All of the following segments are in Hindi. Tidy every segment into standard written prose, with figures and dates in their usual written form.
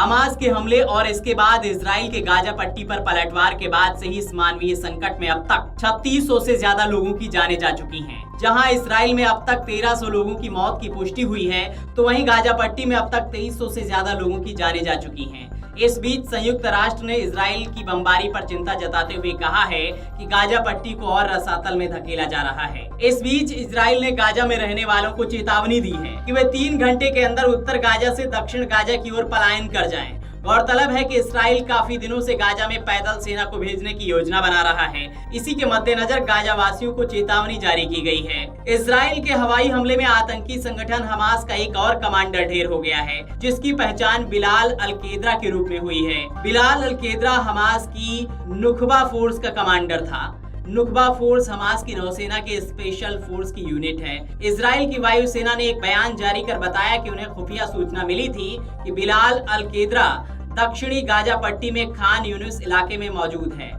हमास के हमले और इसके बाद इजराइल के गाजा पट्टी पर पलटवार के बाद से ही इस मानवीय संकट में अब तक 3600 से ज्यादा लोगों की जानें जा चुकी हैं। जहां इजराइल में अब तक 1300 लोगों की मौत की पुष्टि हुई है, तो वहीं गाजा पट्टी में अब तक 2300 से ज्यादा लोगों की जानें जा चुकी हैं। इस बीच संयुक्त राष्ट्र ने इजराइल की बमबारी पर चिंता जताते हुए कहा है कि गाजा पट्टी को और रसातल में धकेला जा रहा है। इस बीच इजराइल ने गाजा में रहने वालों को चेतावनी दी है कि वे 3 घंटे के अंदर उत्तर गाजा से दक्षिण गाजा की ओर पलायन कर जाएं। गौरतलब है कि इस्राइल काफी दिनों से गाजा में पैदल सेना को भेजने की योजना बना रहा है। इसी के मद्देनजर गाजा वासियों को चेतावनी जारी की गई है। इस्राइल के हवाई हमले में आतंकी संगठन हमास का एक और कमांडर ढेर हो गया है, जिसकी पहचान बिलाल अल-केद्रा के रूप में हुई है। बिलाल अल-केद्रा हमास की नुखबा फोर्स का कमांडर था। नुखबा फोर्स हमास की नौसेना के स्पेशल फोर्स की यूनिट है। इजराइल की वायुसेना ने एक बयान जारी कर बताया कि उन्हें खुफिया सूचना मिली थी कि बिलाल अल-केद्रा दक्षिणी गाजा पट्टी में खान यूनिस इलाके में मौजूद है।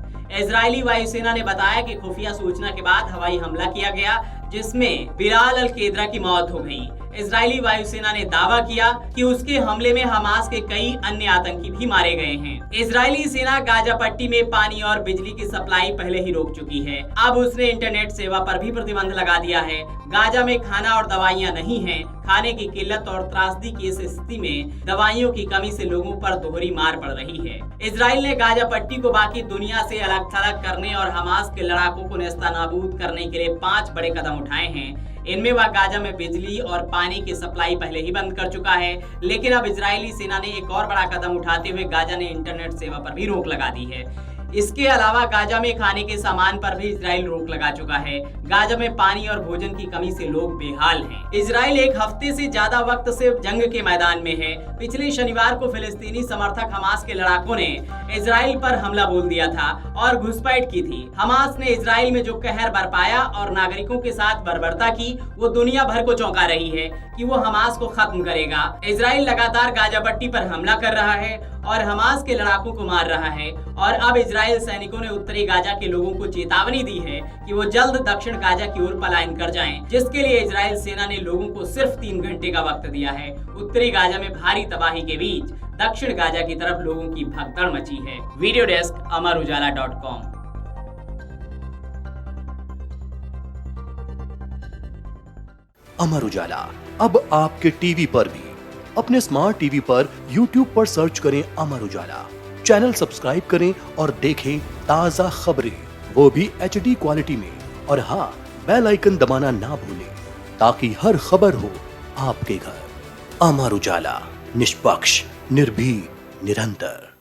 इजरायली वायुसेना ने बताया कि खुफिया सूचना के बाद हवाई हमला किया गया, जिसमें बिलाल अल-केद्रा की मौत हो गई। इजरायली वायुसेना ने दावा किया कि उसके हमले में हमास के कई अन्य आतंकी भी मारे गए हैं। इजरायली सेना गाजा पट्टी में पानी और बिजली की सप्लाई पहले ही रोक चुकी है। अब उसने इंटरनेट सेवा पर भी प्रतिबंध लगा दिया है। गाजा में खाना और दवाइयां नहीं हैं। खाने की किल्लत और त्रासदी की इस स्थिति में दवाइयों की कमी से लोगों पर दोहरी मार पड़ रही है। इजराइल ने गाजा पट्टी को बाकी दुनिया से अलग थलग करने और हमास के लड़ाकों को नेस्तनाबूद करने के लिए 5 बड़े कदम उठाए हैं। इनमें वह गाजा में बिजली और पानी की सप्लाई पहले ही बंद कर चुका है, लेकिन अब इजरायली सेना ने एक और बड़ा कदम उठाते हुए गाजा ने इंटरनेट सेवा पर भी रोक लगा दी है। इसके अलावा गाजा में खाने के सामान पर भी इजराइल रोक लगा चुका है। गाजा में पानी और भोजन की कमी से लोग बेहाल हैं। इजराइल एक हफ्ते से ज्यादा वक्त से जंग के मैदान में है। पिछले शनिवार को फिलिस्तीनी समर्थक हमास के लड़ाकों ने इजराइल पर हमला बोल दिया था और घुसपैठ की थी। हमास ने इजराइल में जो कहर बरपाया और नागरिकों के साथ बर्बरता की, वो दुनिया भर को चौंका रही है कि वो हमास को खत्म करेगा। इजराइल लगातार गाजा पट्टी पर हमला कर रहा है और हमास के लड़ाकों को मार रहा है, और अब इजराइल सैनिकों ने उत्तरी गाजा के लोगों को चेतावनी दी है कि वो जल्द दक्षिण गाजा की ओर पलायन कर जाएं, जिसके लिए इजराइल सेना ने लोगों को सिर्फ 3 घंटे का वक्त दिया है। उत्तरी गाजा में भारी तबाही के बीच दक्षिण गाजा की तरफ लोगों की भगदड़ मची है। Video desk अमरउजाला.com। अमर उजाला अब आपके टीवी पर भी। अपने स्मार्ट टीवी पर YouTube पर सर्च करें अमर उजाला, चैनल सब्सक्राइब करें और देखें ताजा खबरें, वो भी HD क्वालिटी में। और हाँ, बेल आइकन दबाना ना भूलें ताकि हर खबर हो आपके घर। अमर उजाला, निष्पक्ष, निर्भीक, निरंतर।